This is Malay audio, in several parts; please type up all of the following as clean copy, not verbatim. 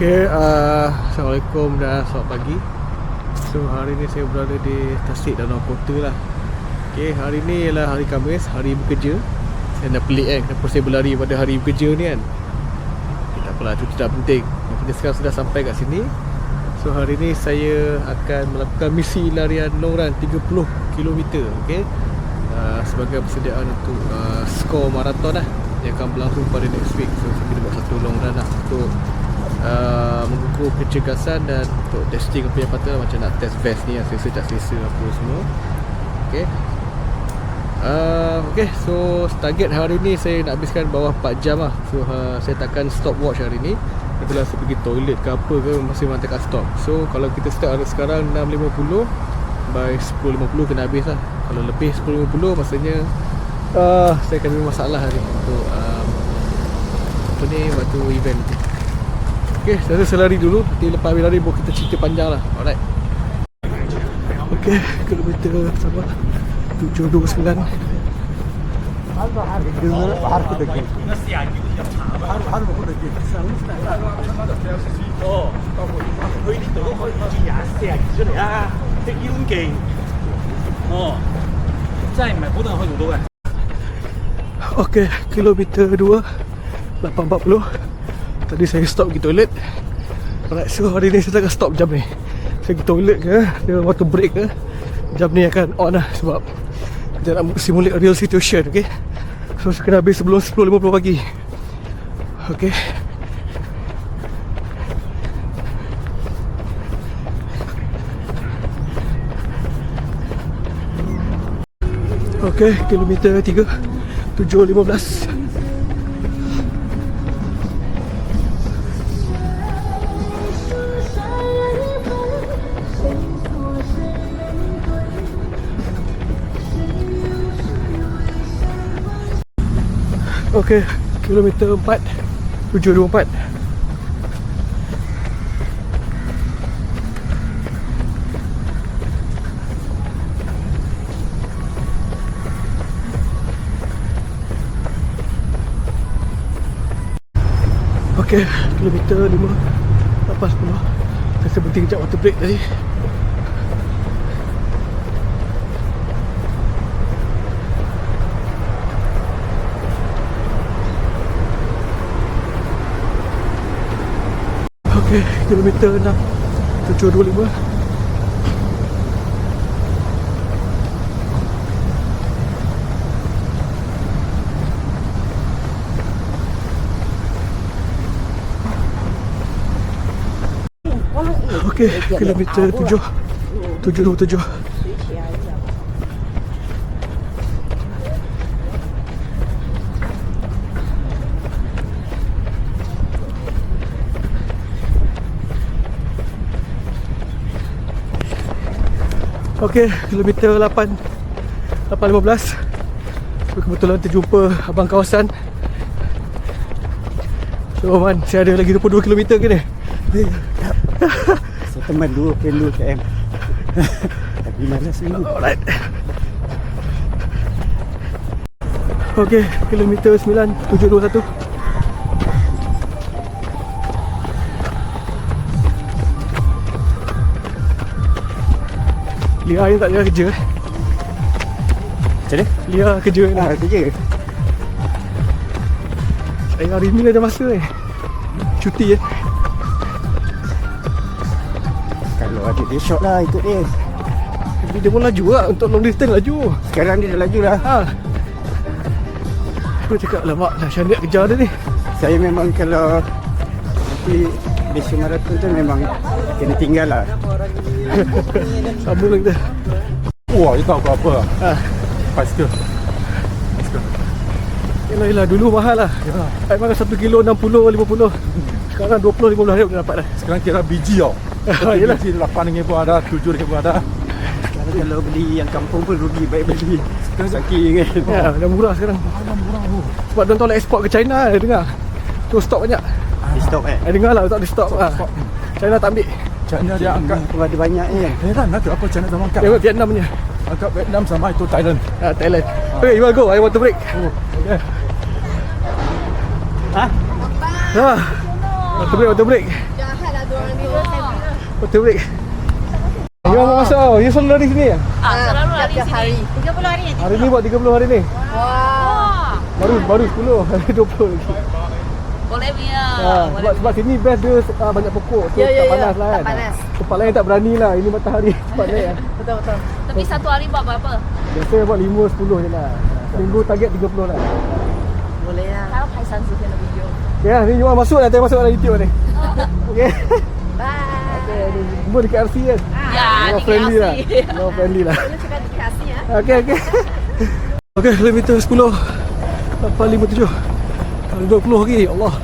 Okay, Assalamualaikum dan selamat pagi. So hari ni saya berada di Tasik Danau Kota lah. Okay, hari ni ialah hari Khamis, hari bekerja. Saya dah pelik kan, kenapa saya berlari pada hari bekerja ni kan. Okay, tak apalah, itu tidak penting. Yang penting sekarang sudah sampai kat sini. So hari ni saya akan melakukan misi larian long run 30 km. Okay, sebagai persediaan untuk skor maraton lah yang akan berlangsung pada next week. So saya buat satu long run lah untuk mengukur kecergasan dan untuk testing apa yang patut lah, macam nak test vest ni, selesa tak selesa apa semua. Okay, okay, so target hari ni saya nak habiskan bawah 4 jam lah. So saya takkan stop watch hari ni. Itulah saya pergi toilet ke apa ke, masih memang takkan stop. So kalau kita start sekarang 6.50, by 10.50 kena habis lah. Kalau lebih 10.50 maksudnya saya akan ada masalah hari untuk apa ni, waktu event. Okay, saya lari dulu. Nanti lepas habis lari baru kita cerita panjang lah. Alright. Okay, kilometer sama 729. Okay, kilometer 2 8.40. Tadi saya stop pergi toilet. Alright, so hari ni saya takkan stop jam ni. Saya pergi toilet ke, dia water break ke, jam ni akan on lah. Sebab kita nak simulate real situation. Okay, so saya kena habis sebelum 10.50 pagi. Okay, okay, kilometer 3 7.15. Okay, kilometer 4 7.24. Okay, kilometer 5 8.10. Saya berhenti kejap water break tadi. Okay, kilometer 6 7.25. Okay, kilometer 7 7.27. Okay, kilometer 8 8.15. Kebetulan terjumpa abang kawasan. So man, saya ada lagi 22 km ke ni? Saya teman 2 km. Tapi malas dulu. Alright. Okay, kilometer 9 7.21. Lia ni tak ada kerja. Macam mana? Lia kerja ni. Kerja. Saya hari ni ada masa ni. Cuti Kalau ada dia shot lah ikut dia. Tapi dia pun laju lah. Untuk long distance laju. Sekarang dia dah laju lah. Aku cakap lama lah Syah nak kejar dia ni. Saya memang kalau nanti Malaysia Marathon tu memang kena tinggal lah. Sama lah kita. Wah, dia tahu apa? Bicycle. Yelah, dulu mahal lah. Saya makan 1 kilo 60, 50. Sekarang 20, 15 hari dah dapat dah. Sekarang kira biji tau. Yelah. Biji 8 pun ada, 7 pun ada. Kalau beli yang kampung pun rugi. Baik beli Saki kan. Ya, dah murah sekarang. Murah tu. Sebab dia nak ekspor ke China, dia dengar. Tu stok banyak. Di stop Saya dengar lah, tak ada stok. China tak ambil. China dia angkat. Ada banyak ni kan. Heran lah tu apa China dah angkat. Dia Vietnam punya. Angkat Vietnam sama itu Thailand. Thailand. Okay, you want go? I want to break. Okay. Water break. Betul break. You nak masuk tau. You selalu lari sini ya? Selalu lari Tiap sini. hari. 30 hari ni. Hari ni buat 30 hari ni. Wah. Baru 10. Hari 20 lagi. Boleh punya. Sebab sini best dia banyak pokok. So tak panas lah kan. Tak panas. Tempat lain tak berani lah. Ini matahari tempat lain kan. Betul. Tapi satu hari buat berapa? Biasa buat 5-10 je lah. Minggu target 30 lah. Boleh lah. 还要拍30天的 video。 Okay lah, ni you masuk lah. Tengok masuk dalam YouTube ni. Okay. Bye. Okay, ni semua dekat RC kan. Ya, Memang di friendly lah. KLC. Memang friendly lah. Boleh cakap dikasih ya. Okay. Okay, kilometer 10 857 20 lagi, ya Allah.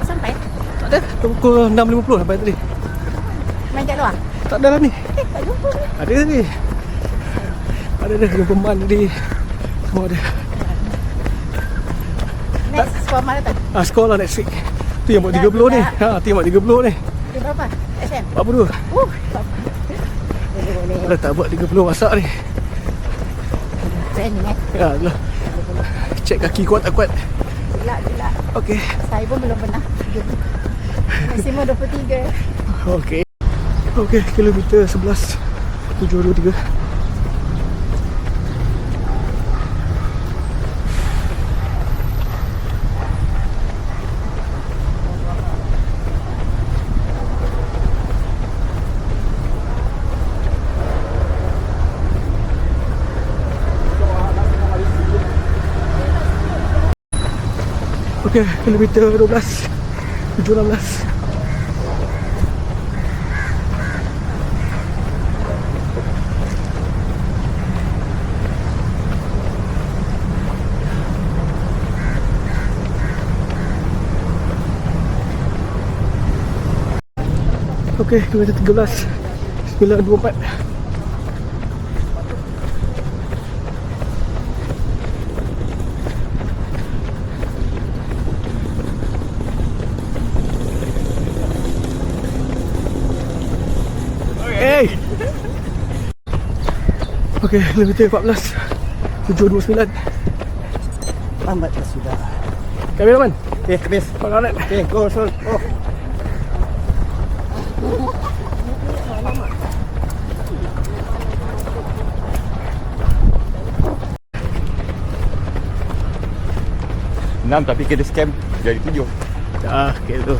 Sampai. Tak ada, pukul 6.50 sampai tadi. Main kat luar. Tak ada lah ni. Tak jumpa ni. Ada ni. Ada jumpa man tadi. Semua ada. Next score marathon. Skor lah next week. Tu yang buat 30 ni. Tu yang buat 30 ni. Dia berapa? SM. 42. Boleh. Kalau tak buat 30 masak ni. Training Ya lah. Cek kaki kuat tak kuat. Gila. Okey. Saya pun belum pernah. Maksimum 23. Okey. Okey, kilometer 11 723. Okey, kilometer 12 716. Okey, kilometer 13 924. Hey. Okey, kilometer 14 729. Lambat lah sudah. Kameraman, Okay, habis. pangkalan. Okay, go Sol. Oh. Enam tapi kena scam jadi 7. Okey tu.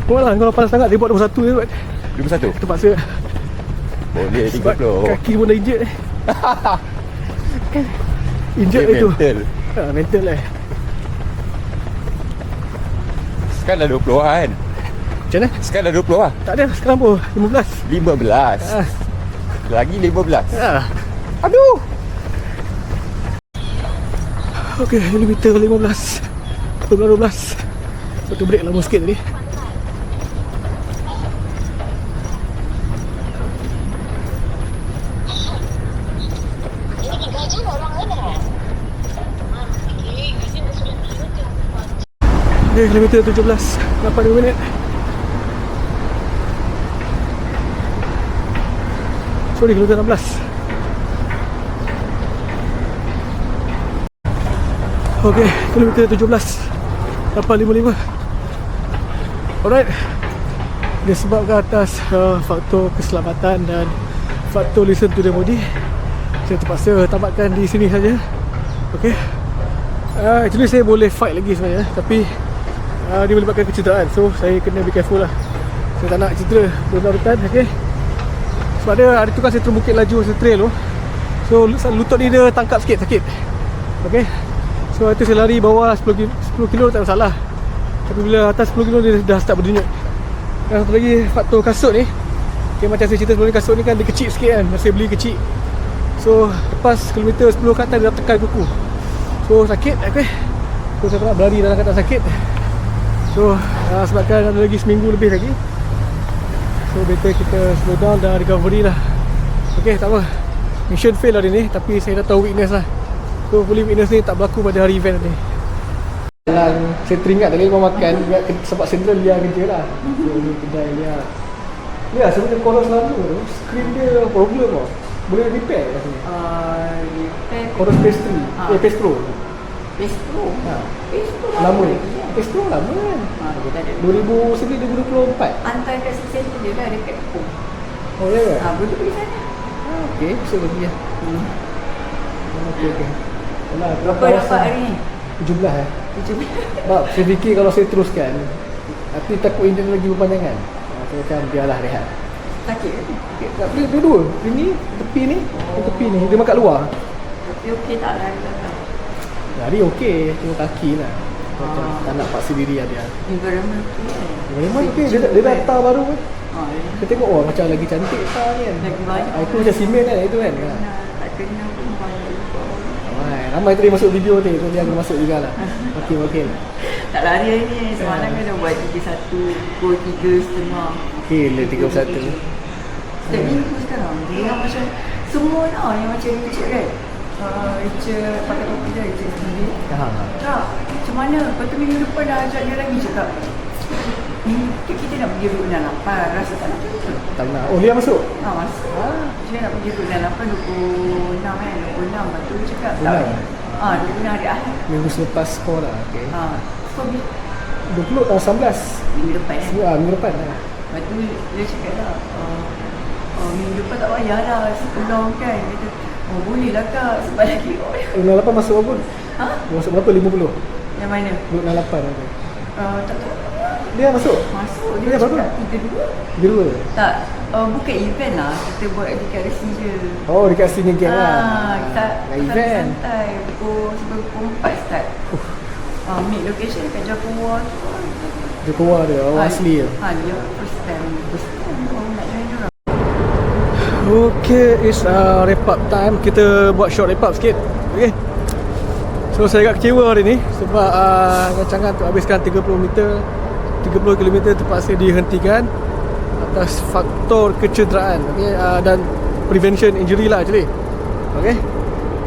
Malah kau panas sangat dia buat 21 je buat. 21. Terpaksa. Boleh Sebab 30. kaki pun dah injet. Injet Okay, itu. mental. Mental lah. Sekarang dah 20 lah kan? Macam mana? Sekarang dah 20 lah. Tak ada sekarang pun 15. 15. Lagi 15. Aduh. Okey, kilometer 15 12. Satu break lama sikit tadi. Okay, kilometer 17 8 minit. Sorry, kilometer 16. Okay, kilometer 17 855. Alright. Disebabkan atas faktor keselamatan dan faktor listen to the body, saya terpaksa tamatkan di sini saja. Okay. Actually saya boleh fight lagi sebenarnya, tapi dia melibatkan kecederaan, so saya kena be careful lah. Saya tak nak cedera berlarutan. Okay. Sebab dia hari tu kan saya terbukit laju masa trail tu, so lutut ni dia tangkap sikit, sakit. Okay. So itu saya lari bawah 10 kilo tak masalah, tapi bila atas 10 kilo dia dah start berdenyut. Dan satu lagi faktor kasut ni, okay, macam saya cerita sebelum ni, kasut ni kan dia kecil sikit kan, saya beli kecil. So lepas kilometer 10 kat atas dia dah tekan kuku, so sakit. Okay. So saya tak nak berlari dalam keadaan sakit. So sebabkan ada lagi seminggu lebih lagi, so better kita slow down dan recovery lah. Okay, tak apa, mission fail hari ni, tapi saya dah tahu weakness lah. So hopefully weakness ni tak berlaku pada hari event ni. Saya teringat tadi mau makan sebab Central Lia kerja lah. So ni kedai Lia. Ya, sebenarnya Chorus lama tu screen dia problem tau. Boleh repair kat sini. repair Chorus pastry, pastro. Pestro. Ha. Pestro Lama. lagi kan? Pestro lama kan. Dia tak ada. 2024. Hantar kat center dia lah dekat Kepung. Oh ya ke? Boleh pergi sana. Okey, besok pergi lah. Okey. Alah, Berapa dapat hari ni? 17 eh. 17. Sebab saya fikir kalau saya teruskan, tapi takut internet lagi berpanjangan. Saya macam biarlah rehat. Sakit kan? Okay, tak boleh dua-dua. Ini tepi ni, tepi ni. Dia makan luar. Tapi okey tak lari belakang? Lari okey, cuma kaki lah. Macam tak nak paksa diri lah dia. Environment okey kan? Memang okey, dia dah tar baru kan. Ya. Kita tengok macam lagi cantik tar ni kan. Lagi banyak. Itu macam simen kan, itu kan. Tak kena pun banyak lupa. Ramai tadi masuk video ni, tu dia aku masuk juga lah. Okey. Tak lari hari ni. Semalam kan dah buat 31, pukul 3.30. Okey, le 31. Setiap minggu sekarang. Dia macam semua tau yang macam Richard kan. Richard pakai topi dah, Richard sendiri. Tak, macam mana? Lepas tu minggu depan dah ajak dia lagi cakap. Kita nak pergi Ruk 68. Rasa tak nak pergi. Tak nak. Oh, dia masuk? Masuk. Dia nak pergi Ruk 68 26 kan. 26. Lepas tu dia cakap tak. 26 hari Ahad. Minggu selepas sekolah. Okey. So, 20 tahun 19. minggu depan kan. Minggu depan lah. Lepas tu dia cakap lah, minggu depan tak payah lah, sekolah kan. Dia kata, boleh lah kak, sebab lagi 68 masuk apa? Masuk berapa? 50? Yang mana? 68 ada. Tak tahu. Dia masuk? Masuk, Dia dia berapa? cakap 32. Dua? Tak, bukan event lah, kita buat dekat resi je. Oh, dekat sini geng lah. Kita event. santai, pukul 4 start. Meet location dekat Jakarta tu. Jokowa dia, orang asli dia. Dia first time. Orang nak join diorang. Okay, it's wrap up time. Kita buat short wrap up sikit. Okay. So saya agak kecewa hari ni sebab rancangan untuk habiskan 30 km terpaksa dihentikan atas faktor kecederaan, okay, dan prevention injury lah actually. Okay.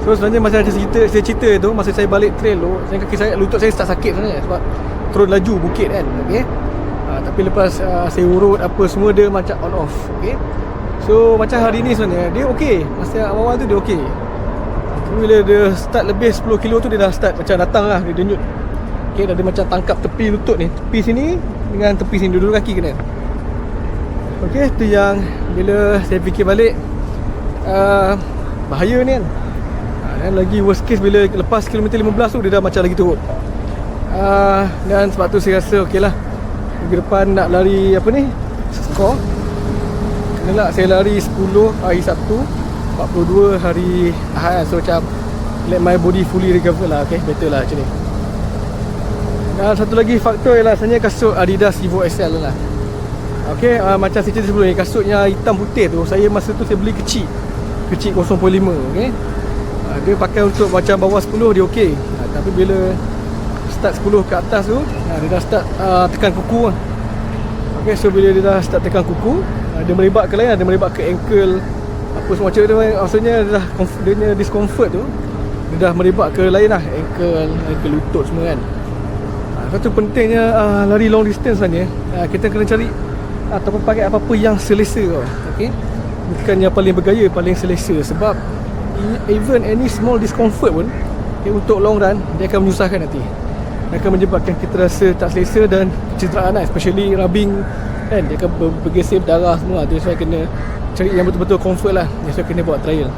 So sebenarnya masa saya cerita tu, masa saya balik trail tu, kaki saya, lutut saya start sakit sebenarnya sebab turun laju bukit kan. Okay. Tapi lepas saya urut apa semua, dia macam on off. Okay. So macam hari ni sebenarnya dia okey. Masa awal-awal tu dia okey. Bila dia start lebih 10 kilo tu, dia dah start macam datang lah, dia denyut. Okay, dah dia macam tangkap tepi lutut ni, tepi sini dengan tepi sini, dua-dua kaki kena. Okay, tu yang bila saya fikir balik, bahaya ni kan. Dan lagi worst case bila lepas kilometer 15 tu, dia dah macam lagi teruk. Dan sebab tu saya rasa okey lah, minggu depan nak lari apa ni, skor. Kenalah saya lari 10 hari Sabtu, 42 hari Ahad. So macam let my body fully recover lah. Okay, better lah macam ni. Dan satu lagi faktor ialah sebenarnya kasut Adidas Evo SL lah. Okay, macam saya cerita sebelum ni, kasutnya hitam putih tu, saya masa tu saya beli kecil 0.5. Okay, dia pakai untuk macam bawah 10 dia okey. Tapi bila start 10 ke atas tu, dia dah start tekan kuku lah. Okay, so bila dia dah start tekan kuku, dia melibat ke lain, dia melibat ke ankle, apa semua macam tu. Maksudnya dia dah dia discomfort tu, dia dah melibat ke lain lah, ankle lutut semua kan. Satu pentingnya lari long distance sebenarnya, kita kena cari ataupun pakai apa-apa yang selesa. Okay, bukan yang paling bergaya, paling selesa. Sebab even any small discomfort pun, okay, untuk long run dia akan menyusahkan nanti. Dia akan menyebabkan kita rasa tak selesa dan kecederaan lah, especially rubbing kan, dia akan bergeser darah semua. Jadi saya kena cari yang betul-betul comfort lah. Jadi saya kena buat trial.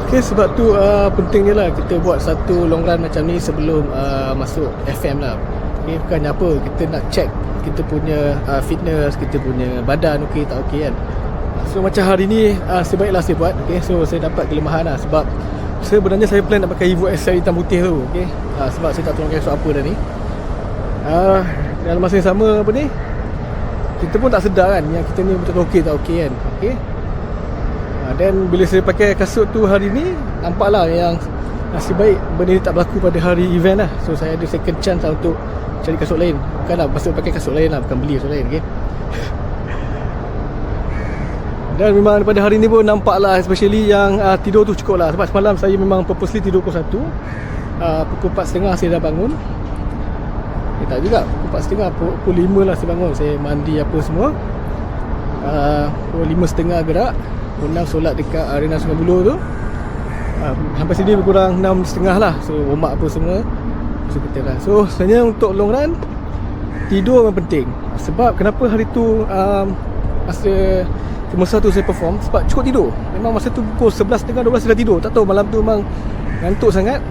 Okay, sebab tu pentingnya lah kita buat satu long run macam ni sebelum masuk FM lah. Okay, bukannya apa, kita nak check kita punya fitness, kita punya badan okey tak okey kan. So macam hari ni sebaiklah saya buat. Okay, so saya dapat kelemahan lah sebab sebenarnya saya plan nak pakai Evo SL hitam putih tu. Okay, sebab saya tak tahu kasut apa dah ni. Dalam masa yang sama apa ni, kita pun tak sedar kan yang kita ni betul okey tak okey kan. Okay, dan bila saya pakai kasut tu hari ni, nampaklah yang nasib baik benda ni tak berlaku pada hari event lah. So saya ada second chance lah untuk cari kasut lain. Bukanlah maksud pakai kasut lain lah, bukan beli kasut lain. Okay. Dan memang pada hari ni pun nampaklah, especially yang tidur tu cukup lah. Sebab semalam saya memang purposely tidur pukul 1. Pukul 4.30 saya dah bangun. Tak juga, pukul 4.30, pukul 5 lah saya bangun. Saya mandi apa semua. Pukul 5.30 gerak, pukul 6 solat dekat Arena Sungai Buloh tu. Sampai sini lebih kurang 6.30 lah. So warm up apa semua. So kita lah. So sebenarnya untuk long run, tidur memang penting. Sebab kenapa hari tu masa masa tu saya perform, sebab cukup tidur. Memang masa tu pukul 11.30, 12 dah tidur. Tak tahu malam tu memang ngantuk sangat.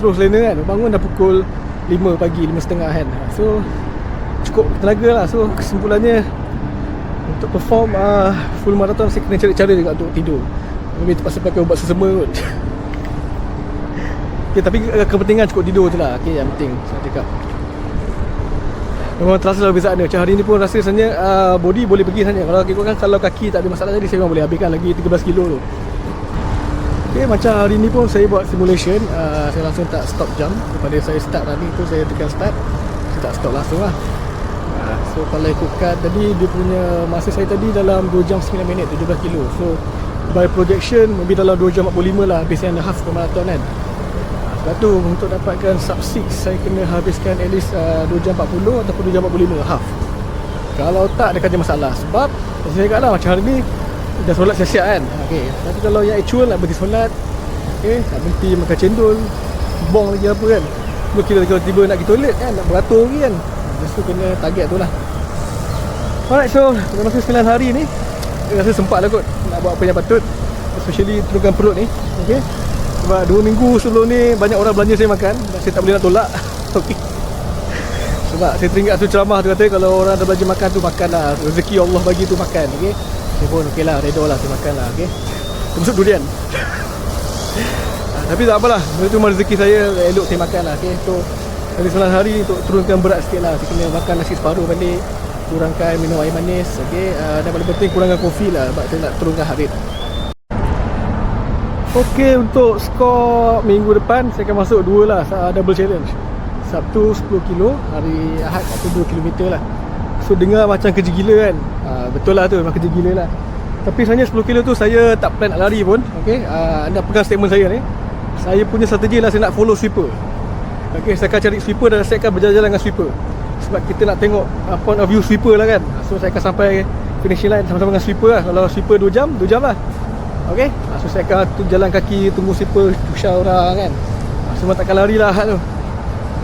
Terus lena kan, bangun dah pukul 5 pagi, 5.30 kan. So cukup tenaga lah. So kesimpulannya, untuk perform full marathon, saya kena cari cara juga untuk tidur. Lebih terpaksa pakai ubat sesama kot. Okay, tapi kepentingan cukup tidur je lah. Okay, yang penting saya cakap. Memang terasa lah perbezaan dia. Macam hari ni pun rasa sebenarnya body boleh pergi sebenarnya. Kalau ikutkan, kalau kaki tak ada masalah tadi, saya memang boleh habiskan lagi 13 kilo tu. Okay, macam hari ni pun saya buat simulation. Saya langsung tak stop jam. Daripada saya start running tu, saya tekan start, saya tak stop langsung lah. So kalau ikutkan tadi, dia punya masa saya tadi dalam 2 jam 9 minit, 17 kilo. So by projection, maybe dalam 2 jam 45 lah habiskan half per marathon kan. Sebab tu untuk dapatkan sub 6, saya kena habiskan at least 2 jam 40 ataupun 2 jam 45 half. Kalau tak, dia akan ada masalah. Sebab saya cakap lah, macam hari ni dah solat siap-siap kan. Okay. Tapi kalau yang actual nak berhenti solat, okay, nak berhenti makan cendol, bong lagi apa kan, kira tiba-tiba nak pergi toilet kan, nak beratur lagi kan. Lepas tu kena target tu lah. Alright, so dalam masa 9 hari ni, saya rasa sempat lah kot nak buat apa yang patut, especially turunkan perut ni. Okay. Sebab 2 minggu sebelum ni banyak orang belanja saya makan, dan saya tak boleh nak tolak. Okay. Sebab saya teringat tu ceramah tu kata, kalau orang dah belanja makan tu, makan lah, rezeki Allah bagi tu makan. Okay. Saya pun okey lah, redha lah, saya makan lah. Okay. Termasuk durian. Tapi tak apalah, benda tu memang rezeki saya, elok saya makan lah. Okay. So dari 9 hari untuk turunkan berat sikit lah, saya kena makan nasi separuh balik, kurangkan minum air manis. Okay. Dan paling penting kurangkan kopi lah, sebab saya nak turunkan heart rate. Ok, untuk skor minggu depan, saya akan masuk 2 lah, double challenge. Sabtu 10 kilo, hari Ahad atau 2 km lah. So dengar macam kerja gila kan. Betul lah tu, memang kerja gila lah. Tapi sebenarnya 10 kilo tu saya tak plan nak lari pun. Okay, anda pegang statement saya ni. Saya punya strategi lah, saya nak follow sweeper. Okay, saya akan cari sweeper dan saya akan berjalan-jalan dengan sweeper. Sebab kita nak tengok point of view sweeper lah kan. So saya akan sampai finishing line sama-sama dengan sweeper lah. Kalau sweeper 2 jam, 2 jam lah. Okay, so saya akan jalan kaki, tunggu sweeper, pusha orang kan. Semua takkan lari lah tu.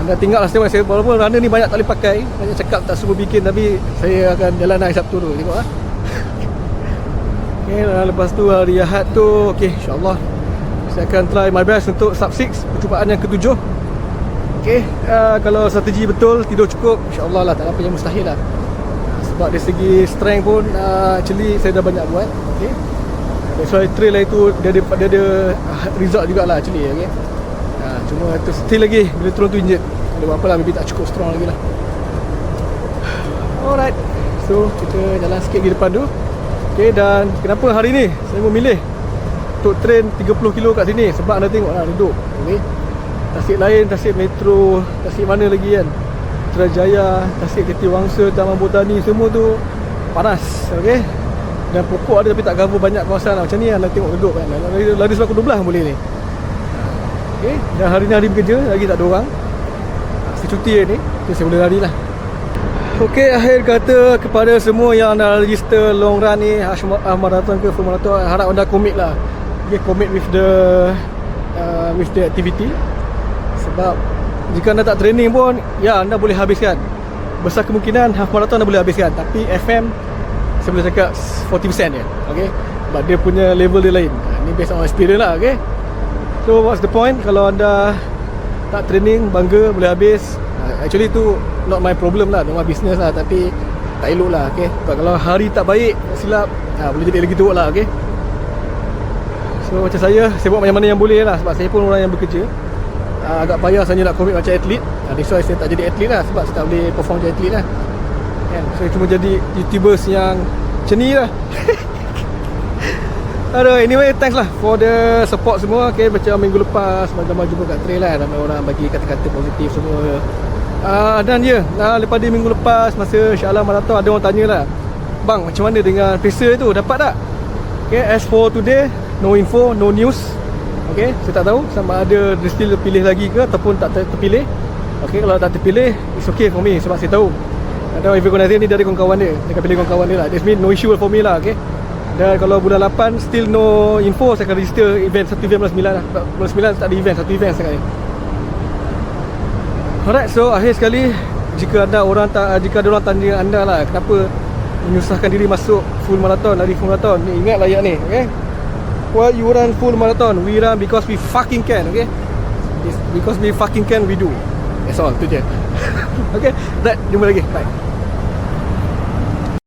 Anda tinggal lah statement saya. Walaupun runner ni banyak tak boleh pakai, banyak cakap tak semua bikin, tapi saya akan jalan hari Sabtu tu. Tengok lah. Okay, lepas tu hari Ahad tu, okay, insyaAllah saya akan try my best untuk sub 6, percubaan yang ke-7. Okay, kalau strategi betul, tidur cukup, insyaAllah lah, tak ada apa yang mustahil lah. Sebab dari segi strength pun, actually saya dah banyak buat. Okay, that's why trail lah itu, dia ada result jugalah actually. Okay, cuma tu still lagi, bila turun tu injet, ada buat apa lah, maybe tak cukup strong lagi lah. Alright, so kita jalan sikit di depan tu. Okay, dan kenapa hari ni saya memilih untuk train 30 kilo kat sini? Sebab anda tengok lah, duduk. Okay, tasik lain, tasik metro, tasik mana lagi kan, Putrajaya, tasik Ketiwangsa, Taman Botani, semua tu panas. Okay, dan pokok ada tapi tak cover banyak kawasan lah. Macam ni anda tengok duduk kan, lari sebab pukul 12 boleh ni. Okay, dan hari ni hari bekerja, lagi tak ada orang. Saya cuti hari ni, jadi saya boleh lari lah. Okay, akhir kata kepada semua yang dah register long run ni, marathon ke full marathon, harap anda commit lah. Okay, commit with the activity. Sebab jika anda tak training pun, ya anda boleh habiskan. Besar kemungkinan half marathon anda boleh habiskan. Tapi FM, saya boleh cakap 40% je. Okay, sebab dia punya level dia lain. Ni based on experience lah. Okay, so what's the point? Kalau anda tak training, bangga boleh habis. Actually tu not my problem lah, not my business lah. Tapi tak elok lah. Okay, sebab kalau hari tak baik, silap, boleh jadi lagi teruk lah. Okay, so macam saya buat mana-mana yang boleh lah. Sebab saya pun orang yang bekerja. Agak payah saya nak commit macam atlet. That's why saya tak jadi atlet lah. Sebab saya tak boleh perform jadi atlet lah kan. Saya cuma jadi YouTubers yang macam ni lah. Aduh, anyway, thanks lah for the support semua. Okay, macam minggu lepas ramai jumpa kat trail lah, ramai orang bagi kata-kata positif semua. Dan lepas dia minggu lepas masa Syah Alam Marathon, ada orang tanya lah, bang, macam mana dengan pacer tu, dapat tak? Okay, as for today, no info, no news. Okay, saya tak tahu sama ada dia still terpilih lagi ke ataupun tak terpilih. Okay, kalau tak terpilih, it's okay for me. Sebab saya tahu ada event organizer ni dari kawan-kawan dia, dia akan pilih kawan-kawan dia lah. That's mean no issue for me lah. Okay, Dan kalau bulan 8 still no info, saya akan register event. Satu event bulan 9 lah. Bulan 9 tak ada event, satu event sekarang ni. Alright, so akhir sekali, jika ada orang tanya anda lah kenapa menyusahkan diri masuk full marathon, lari full marathon, ni ingat layak ni, okay? Why you run full marathon? We run because we fucking can, okay? It's because we fucking can, we do. That's all, tu je. Okay, right, jumpa lagi, bye.